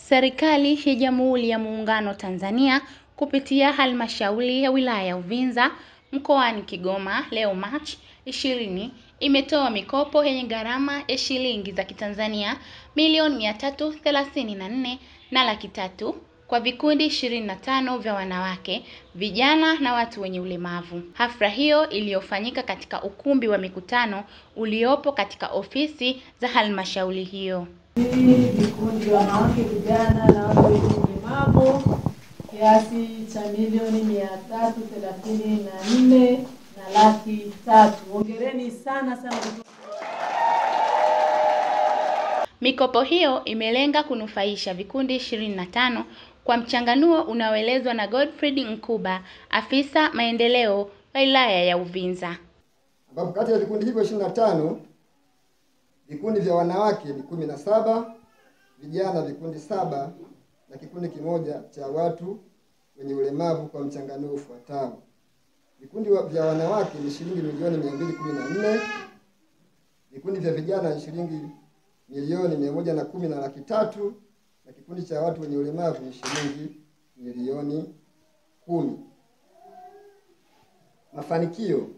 Serikali ya Jamhuri ya Muungano Tanzania kupitia halmashauri ya wilaya ya Uvinza mkoani Kigoma leo Machi 20 imetoa mikopo yenye gharama ya shilingi za Kitanzania milioni 334 na laki 3 kwa vikundi 25 vya wanawake, vijana na watu wenye ulemavu. Hafla hiyo iliyofanyika katika ukumbi wa mikutano uliopo katika ofisi za halmashauri hiyo. Vikundi vya wanawake, vijana na watu wenye ulemavu kiasi cha milioni 334 na laki 3. Hongereni sana. Mikopo hiyo imelenga kunufaisha vikundi 25 kwa mchanganuo unaoelezwa na Godfrey Nkuba, afisa maendeleo wa wilaya ya Uvinza. Ambapo kati ya vikundi hivyo 25, vikundi vya wanawake ni 17, vijana vikundi 7 na kikundi kimoja cha watu wenye ulemavu kwa mchanganuo ufuatao. Vikundi vya wanawake ni shilingi milioni 214, vikundi vya vijana ni shilingi milioni 110 na laki 3, na kikundi cha watu wenye ulemavu ni shilingi milioni 10. Mafanikio.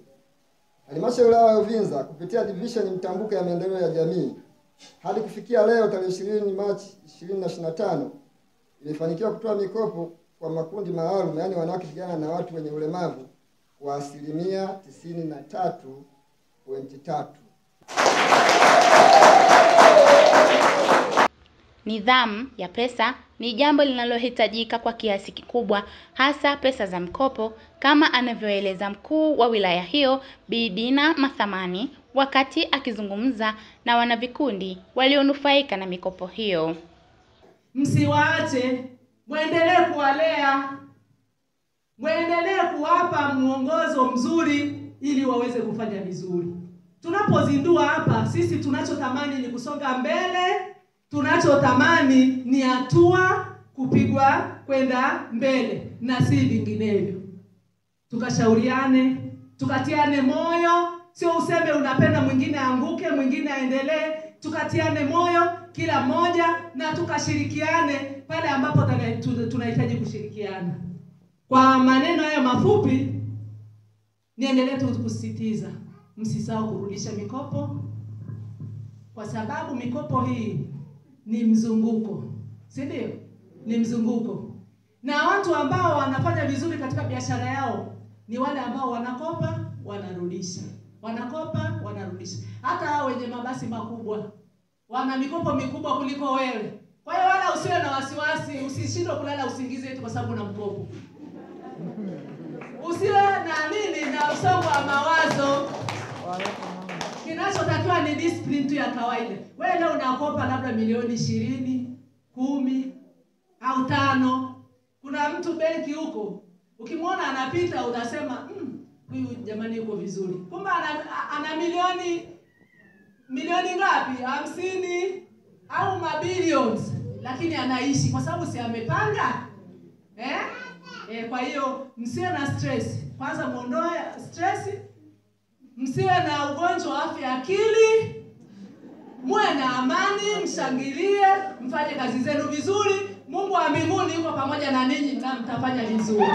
Halmashauri ya Uvinza kupitia division mtambuka ya maendeleo ya jamii hadi kufikia leo tarehe 20 Machi 2025 ilifanikiwa kutoa mikopo kwa makundi maalum, yaani wanawake, vijana na watu wenye ulemavu kwa asilimia 93.3. Nidhamu ya pesa ni jambo linalohitajika kwa kiasi kikubwa, hasa pesa za mkopo, kama anavyoeleza mkuu wa wilaya hiyo Bi Dina Mathamani wakati akizungumza na wanavikundi walionufaika na mikopo hiyo. Msiwaache, muendelee kuwalea, muendelee kuwapa mwongozo mzuri ili waweze kufanya vizuri. Tunapozindua hapa, sisi tunachotamani ni kusonga mbele. Tunachotamani ni hatua kupigwa kwenda mbele na si vinginevyo. Tukashauriane, tukatiane moyo, sio useme unapenda mwingine anguke, mwingine aendelee. Tukatiane moyo kila mmoja na tukashirikiane pale ambapo tunahitaji kushirikiana. Kwa maneno haya mafupi, niendelee tu kusisitiza, msisahau kurudisha mikopo, kwa sababu mikopo hii ni mzunguko, si ndio? Ni mzunguko. Na watu ambao wanafanya vizuri katika biashara yao ni wale ambao wanakopa, wanarudisha. Wanakopa, wanarudisha. Hata hao wenye mabasi makubwa wana mikopo mikubwa kuliko wewe. Kwa hiyo wala usiwe na wasiwasi, usishindwe kulala usingizi eti kwa sababu una mkopo. Usiwe na msongo wa mawazo. Kinachotakiwa ni discipline tu ya kawaida. Wewe leo unakopa labda milioni 20, 10 au 5. Kuna mtu benki huko, ukimwona anapita utasema, huyu jamani yuko vizuri. Kumbe ana milioni ngapi? 50 au mabilions, lakini anaishi kwa sababu si amepanga. Kwa hiyo msiwe na stress. Kwanza muondoe stress. Msiwe na ugonjwa wa afya akili, muwe na amani, mshangilie, mfanye kazi zenu vizuri. Mungu wa mbinguni yuko pamoja na ninyi na mtafanya vizuri.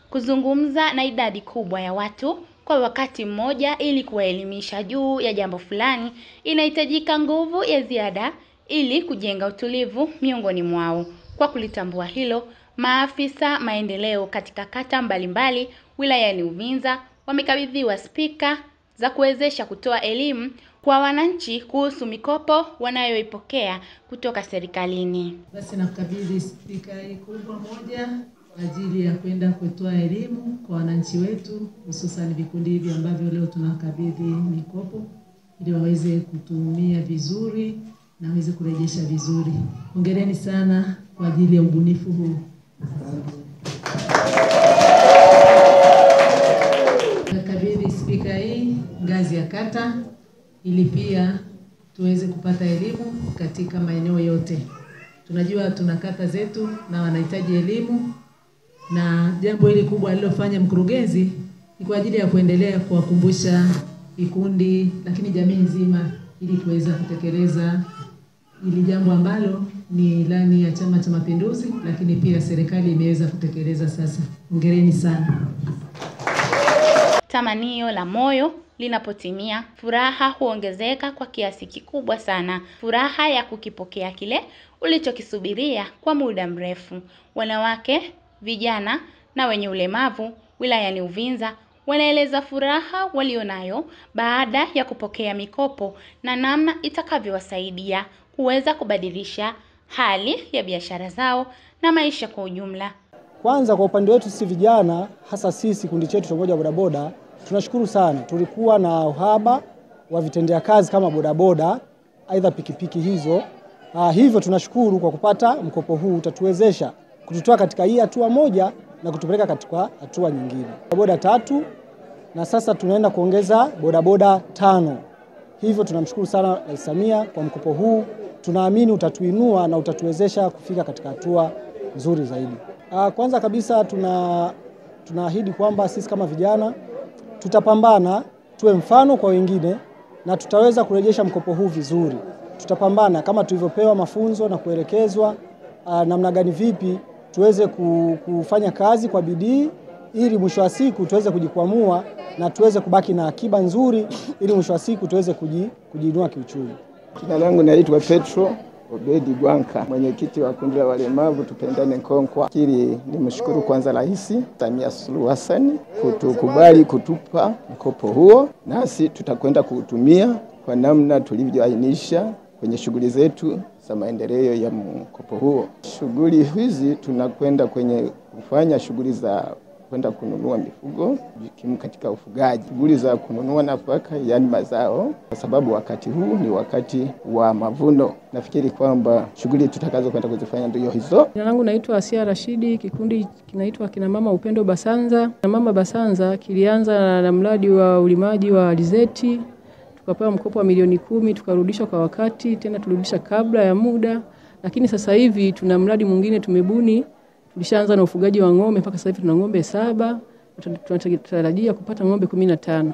Kuzungumza na idadi kubwa ya watu kwa wakati mmoja ili kuwaelimisha juu ya jambo fulani inahitajika nguvu ya ziada ili kujenga utulivu miongoni mwao. Kwa kulitambua hilo, maafisa maendeleo katika kata mbalimbali wilayani Uvinza wamekabidhiwa spika za kuwezesha kutoa elimu kwa wananchi kuhusu mikopo wanayoipokea kutoka serikalini. Basi nakabidhi spika hii kubwa moja kwa ajili ya kwenda kutoa elimu kwa wananchi wetu, hususan vikundi hivi ambavyo leo tunakabidhi mikopo ili waweze kutumia vizuri na waweze kurejesha vizuri. Hongereni sana kwa ajili ya ubunifu huu. Nakabidhi spika hii ngazi ya kata ili pia tuweze kupata elimu katika maeneo yote. Tunajua tuna kata zetu na wanahitaji elimu, na jambo hili kubwa alilofanya mkurugenzi ni kwa ajili ya kuendelea kuwakumbusha vikundi, lakini jamii nzima ili tuweze kutekeleza hili jambo ambalo ni ilani ya Chama cha Mapinduzi, lakini pia serikali imeweza kutekeleza sasa. Hongereni sana. Tamanio la moyo linapotimia, furaha huongezeka kwa kiasi kikubwa sana. Furaha ya kukipokea kile ulichokisubiria kwa muda mrefu. Wanawake, vijana na wenye ulemavu wilayani Uvinza wanaeleza furaha walionayo baada ya kupokea mikopo na namna itakavyowasaidia kuweza kubadilisha hali ya biashara zao na maisha kwa ujumla. Kwanza kwa upande wetu sisi vijana, hasa sisi kundi chetu cha Umoja wa Bodaboda, tunashukuru sana. Tulikuwa na uhaba wa vitendea kazi kama bodaboda, aidha pikipiki hizo. Hivyo tunashukuru kwa kupata mkopo huu, utatuwezesha kututoa katika hii hatua moja na kutupeleka katika hatua nyingine. Bodaboda 3 na sasa tunaenda kuongeza bodaboda 5. Hivyo tunamshukuru sana Rais Samia kwa mkopo huu. Tunaamini utatuinua na utatuwezesha kufika katika hatua nzuri zaidi. Kwanza kabisa tunaahidi kwamba sisi kama vijana tutapambana tuwe mfano kwa wengine na tutaweza kurejesha mkopo huu vizuri. Tutapambana kama tulivyopewa mafunzo na kuelekezwa namna gani vipi tuweze kufanya kazi kwa bidii ili mwisho wa siku tuweze kujikwamua na tuweze kubaki na akiba nzuri ili mwisho wa siku tuweze kujiinua kiuchumi. Jina langu naitwa Petro Obedi Gwanka, mwenyekiti wa kundi la walemavu Tupendane Nkonkwa. Kili nimshukuru kwanza Rais Samia Suluhu Hassan kutukubali kutupa mkopo huo, nasi tutakwenda kuutumia kwa namna tulivyoainisha kwenye shughuli zetu za maendeleo ya mkopo huo. Shughuli hizi tunakwenda kwenye kufanya shughuli za kwenda kununua mifugo katika ufugaji, shughuli za kununua nafaka yani mazao, kwa sababu wakati huu ni wakati wa mavuno. Nafikiri kwamba shughuli tutakazo kwenda kuzifanya ndio hizo. Jina langu naitwa Asia Rashidi, kikundi kinaitwa Kina Mama Upendo Basanza. Kina Mama Basanza kilianza na mradi wa ulimaji wa alizeti, tukapewa mkopo wa milioni 10, tukarudisha kwa wakati, tena tulirudisha kabla ya muda. Lakini sasa hivi tuna mradi mwingine tumebuni. Tulishaanza na ufugaji wa ng'ombe, mpaka sasa hivi tuna ng'ombe 7, tunatarajia kupata ng'ombe 15.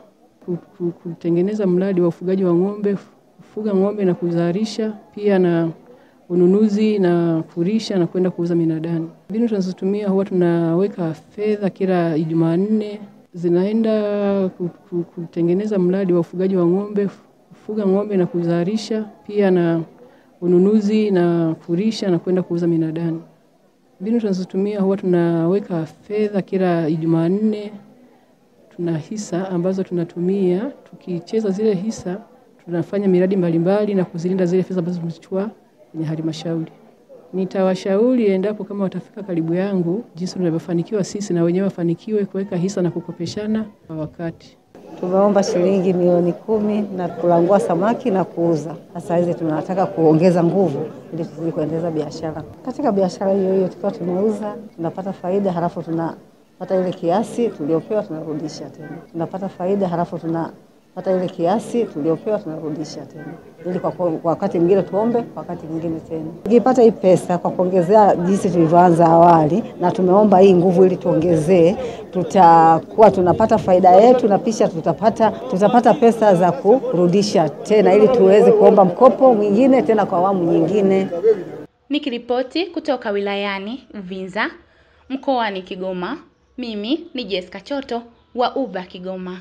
Kutengeneza mradi wa ufugaji wa ng'ombe, kufuga ng'ombe na kuzalisha, pia na ununuzi na kulisha na kwenda kuuza minadani. Mbinu tunazotumia huwa tunaweka fedha kila Jumanne zinaenda kutengeneza mradi wa ufugaji wa ng'ombe, kufuga ng'ombe na kuzalisha, pia na ununuzi na kulisha na kwenda kuuza minadani. Mbinu tunazotumia huwa tunaweka fedha kila Jumanne. Tuna hisa ambazo tunatumia, tukicheza zile hisa tunafanya miradi mbalimbali na kuzilinda zile fedha ambazo tumechukua kwenye halmashauri. Nitawashauri endapo kama watafika karibu yangu jinsi tunavyofanikiwa sisi na wenyewe wafanikiwe kuweka hisa na kukopeshana kwa wakati. Tumeomba shilingi milioni 10 na kulangua samaki na kuuza. Sasa hizi tunataka kuongeza nguvu ili tuzidi kuendeleza biashara. Katika biashara hiyo tukiwa tunauza, tunapata faida, halafu tunapata ile kiasi tuliopewa tunarudisha tena. Tunapata faida, halafu tunapata ile kiasi tuliopewa tunarudisha tena. Ili kwa wakati mwingine tuombe, wakati mwingine tena. Tukipata hii pesa kwa kuongezea jinsi tulivyoanza awali na tumeomba hii nguvu ili tuongezee, tutakuwa tunapata faida yetu na pisha tutapata pesa za kurudisha tena ili tuweze kuomba mkopo mwingine tena kwa awamu nyingine. Nikiripoti kutoka wilayani Uvinza, mkoani Kigoma, mimi ni Jessica Choto wa UBA Kigoma.